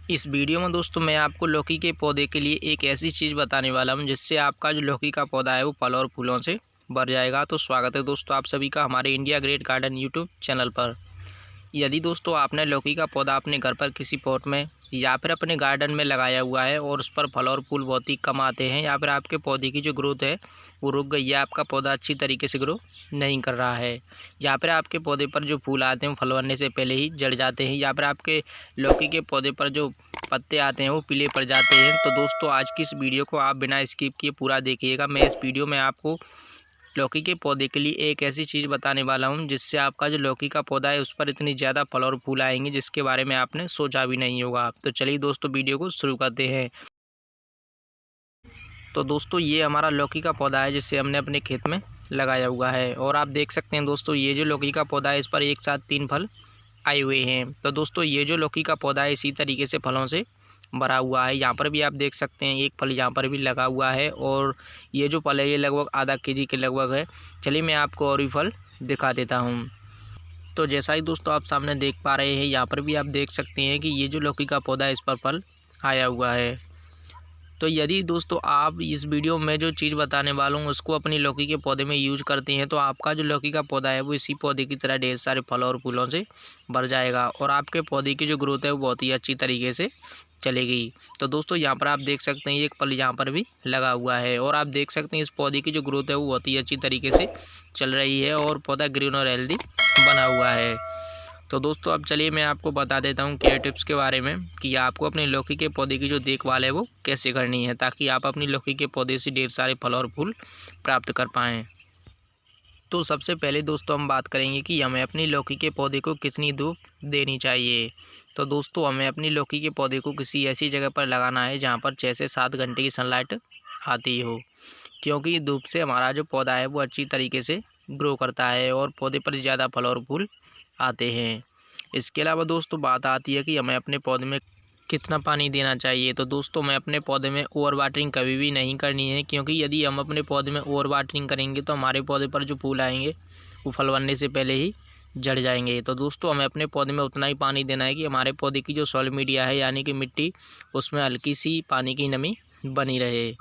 इस वीडियो में दोस्तों मैं आपको लौकी के पौधे के लिए एक ऐसी चीज़ बताने वाला हूं जिससे आपका जो लौकी का पौधा है वो फल और फूलों से भर जाएगा। तो स्वागत है दोस्तों आप सभी का हमारे India great garden YouTube channel पर। यदि दोस्तों आपने लौकी का पौधा अपने घर पर किसी पॉट में या फिर अपने गार्डन में लगाया हुआ है और उस पर फल और फूल बहुत ही कम आते हैं, या फिर आपके पौधे की जो ग्रोथ है वो रुक गई है, आपका पौधा अच्छी तरीके से ग्रो नहीं कर रहा है, या फिर आपके पौधे पर जो फूल आते हैं फल बनने से पहले ही जड़ जाते हैं, या फिर आपके लौकी के पौधे पर जो पत्ते आते हैं वो पीले पड़ जाते हैं, तो दोस्तों आज की इस वीडियो को आप बिना स्किप किए पूरा देखिएगा। मैं इस वीडियो में आपको लौकी के पौधे के लिए एक ऐसी चीज़ बताने वाला हूं जिससे आपका जो लौकी का पौधा है उस पर इतनी ज़्यादा फल और फूल आएंगे जिसके बारे में आपने सोचा भी नहीं होगा। तो चलिए दोस्तों वीडियो को शुरू करते हैं। तो दोस्तों ये हमारा लौकी का पौधा है जिसे हमने अपने खेत में लगाया हुआ है, और आप देख सकते हैं दोस्तों ये जो लौकी का पौधा है इस पर एक साथ 3 फल आए हुए हैं। तो दोस्तों ये जो लौकी का पौधा है इसी तरीके से फलों से भरा हुआ है। यहाँ पर भी आप देख सकते हैं एक फल यहाँ पर भी लगा हुआ है, और ये जो फल है ये लगभग आधा केजी के लगभग है। चलिए मैं आपको और भी फल दिखा देता हूँ। तो जैसा ही दोस्तों आप सामने देख पा रहे हैं यहाँ पर भी आप देख सकते हैं कि ये जो लौकी का पौधा है इस पर फल आया हुआ है। तो यदि दोस्तों आप इस वीडियो में जो चीज़ बताने वाला हूँ उसको अपनी लौकी के पौधे में यूज करते हैं तो आपका जो लौकी का पौधा है वो इसी पौधे की तरह ढेर सारे फल और फूलों से भर जाएगा, और आपके पौधे की जो ग्रोथ है वो बहुत ही अच्छी तरीके से चलेगी। तो दोस्तों यहाँ पर आप देख सकते हैं एक फल यहाँ पर भी लगा हुआ है, और आप देख सकते हैं इस पौधे की जो ग्रोथ है वो बहुत ही अच्छी तरीके से चल रही है, और पौधा ग्रीन और हेल्दी बना हुआ है। तो दोस्तों अब चलिए मैं आपको बता देता हूँ केयर टिप्स के बारे में कि आपको अपने लौकी के पौधे की जो देखभाल है वो कैसे करनी है, ताकि आप अपनी लौकी के पौधे से ढेर सारे फल और फूल प्राप्त कर पाएँ। तो सबसे पहले दोस्तों हम बात करेंगे कि हमें अपनी लौकी के पौधे को कितनी धूप देनी चाहिए। तो दोस्तों हमें अपनी लौकी के पौधे को किसी ऐसी जगह पर लगाना है जहाँ पर 6 से 7 घंटे की सनलाइट आती हो, क्योंकि धूप से हमारा जो पौधा है वो अच्छी तरीके से ग्रो करता है और पौधे पर ज़्यादा फल और फूल आते हैं। इसके अलावा दोस्तों बात आती है कि हमें अपने पौधे में कितना पानी देना चाहिए। तो दोस्तों हमें अपने पौधे में ओवर वाटरिंग कभी भी नहीं करनी है, क्योंकि यदि हम अपने पौधे में ओवर वाटरिंग करेंगे तो हमारे पौधे पर जो फूल आएंगे वो फल बनने से पहले ही जड़ जाएंगे। तो दोस्तों हमें अपने पौधे में उतना ही पानी देना है कि हमारे पौधे की जो सॉइल मीडिया है यानी कि मिट्टी उसमें हल्की सी पानी की नमी बनी रहे।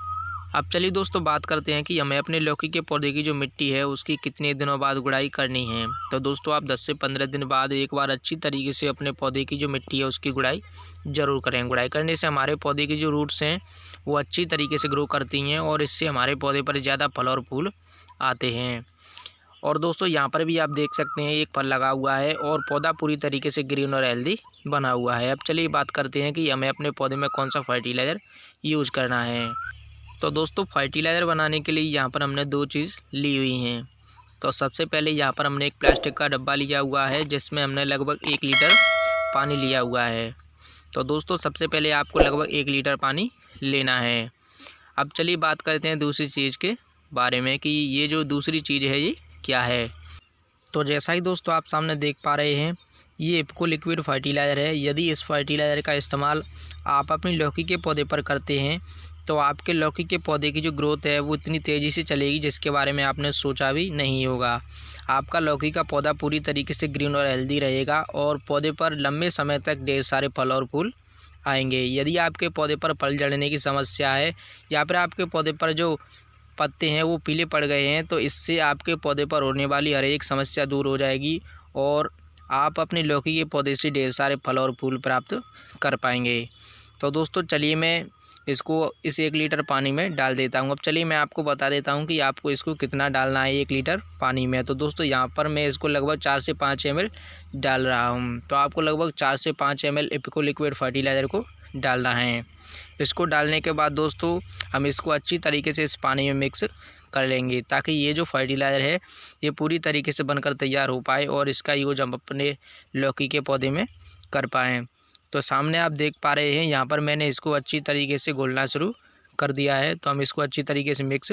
अब चलिए दोस्तों बात करते हैं कि हमें अपने लौकी के पौधे की जो मिट्टी है उसकी कितने दिनों बाद गुड़ाई करनी है। तो दोस्तों आप 10 से 15 दिन बाद एक बार अच्छी तरीके से अपने पौधे की जो मिट्टी है उसकी गुड़ाई ज़रूर करें। गुड़ाई करने से हमारे पौधे की जो रूट्स हैं वो अच्छी तरीके से ग्रो करती हैं, और इससे हमारे पौधे पर ज़्यादा फल और फूल आते हैं। और दोस्तों यहाँ पर भी आप देख सकते हैं एक फल लगा हुआ है और पौधा पूरी तरीके से ग्रीन और हेल्दी बना हुआ है। अब चलिए बात करते हैं कि हमें अपने पौधे में कौन सा फर्टिलाइज़र यूज़ करना है। तो दोस्तों फर्टिलाइज़र बनाने के लिए यहाँ पर हमने 2 चीज़ ली हुई हैं। तो सबसे पहले यहाँ पर हमने एक प्लास्टिक का डब्बा लिया हुआ है जिसमें हमने लगभग 1 लीटर पानी लिया हुआ है। तो दोस्तों सबसे पहले आपको लगभग 1 लीटर पानी लेना है। अब चलिए बात करते हैं दूसरी चीज़ के बारे में कि ये जो दूसरी चीज़ है ये क्या है। तो जैसा ही दोस्तों आप सामने देख पा रहे हैं ये इफ़को लिक्विड फर्टिलाइज़र है। यदि इस फर्टिलाइज़र का इस्तेमाल आप अपनी लौकी के पौधे पर करते हैं तो आपके लौकी के पौधे की जो ग्रोथ है वो इतनी तेज़ी से चलेगी जिसके बारे में आपने सोचा भी नहीं होगा। आपका लौकी का पौधा पूरी तरीके से ग्रीन और हेल्दी रहेगा, और पौधे पर लंबे समय तक ढेर सारे फल और फूल आएंगे। यदि आपके पौधे पर फल झड़ने की समस्या है या फिर आपके पौधे पर जो पत्ते हैं वो पीले पड़ गए हैं तो इससे आपके पौधे पर होने वाली हर एक समस्या दूर हो जाएगी, और आप अपने लौकी के पौधे से ढेर सारे फल और फूल प्राप्त कर पाएंगे। तो दोस्तों चलिए मैं इसको इस 1 लीटर पानी में डाल देता हूँ। अब चलिए मैं आपको बता देता हूँ कि आपको इसको कितना डालना है 1 लीटर पानी में। तो दोस्तों यहाँ पर मैं इसको लगभग 4 से 5 ml डाल रहा हूँ। तो आपको लगभग 4 से 5 ml इफ़को लिक्विड फर्टिलाइज़र को डालना है। इसको डालने के बाद दोस्तों हम इसको अच्छी तरीके से इस पानी में मिक्स कर लेंगे, ताकि ये जो फर्टिलाइज़र है ये पूरी तरीके से बनकर तैयार हो पाए और इसका यूज हम अपने लौकी के पौधे में कर पाएँ। तो सामने आप देख पा रहे हैं यहाँ पर मैंने इसको अच्छी तरीके से घोलना शुरू कर दिया है। तो हम इसको अच्छी तरीके से मिक्स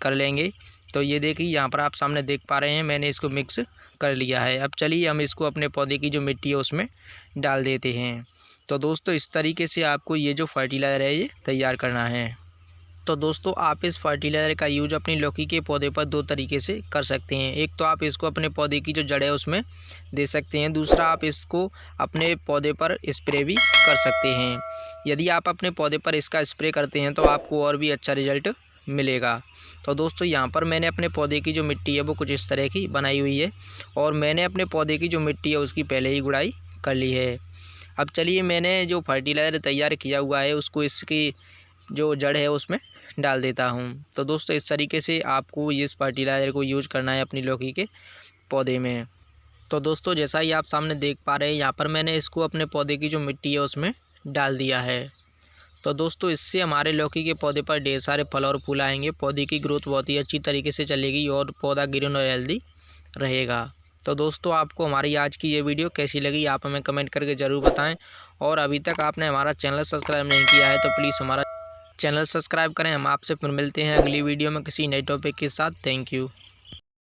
कर लेंगे। तो ये देखिए यहाँ पर आप सामने देख पा रहे हैं मैंने इसको मिक्स कर लिया है। अब चलिए हम इसको अपने पौधे की जो मिट्टी है उसमें डाल देते हैं। तो दोस्तों इस तरीके से आपको ये जो फर्टिलाइज़र है ये तैयार करना है। तो दोस्तों आप इस फर्टिलाइज़र का यूज अपनी लौकी के पौधे पर दो तरीके से कर सकते हैं। एक तो आप इसको अपने पौधे की जो जड़ है उसमें दे सकते हैं, दूसरा आप इसको अपने पौधे पर स्प्रे भी कर सकते हैं। यदि आप अपने पौधे पर इसका स्प्रे करते हैं तो आपको और भी अच्छा रिजल्ट मिलेगा। तो दोस्तों यहाँ पर मैंने अपने पौधे की जो मिट्टी है वो कुछ इस तरह की बनाई हुई है और मैंने अपने पौधे की जो मिट्टी है उसकी पहले ही गुड़ाई कर ली है। अब चलिए मैंने जो फर्टिलाइज़र तैयार किया हुआ है उसको इसकी जो जड़ है उसमें डाल देता हूँ। तो दोस्तों इस तरीके से आपको इस फर्टिलाइज़र को यूज करना है अपनी लौकी के पौधे में। तो दोस्तों जैसा ही आप सामने देख पा रहे हैं यहाँ पर मैंने इसको अपने पौधे की जो मिट्टी है उसमें डाल दिया है। तो दोस्तों इससे हमारे लौकी के पौधे पर ढेर सारे फल और फूल आएंगे, पौधे की ग्रोथ बहुत ही अच्छी तरीके से चलेगी और पौधा ग्रीन और हेल्दी रहेगा। तो दोस्तों आपको हमारी आज की ये वीडियो कैसी लगी आप हमें कमेंट करके ज़रूर बताएं और अभी तक आपने हमारा चैनल सब्सक्राइब नहीं किया है तो प्लीज़ हमारा चैनल सब्सक्राइब करें। हम आपसे फिर मिलते हैं अगली वीडियो में किसी नए टॉपिक के साथ। Thank you.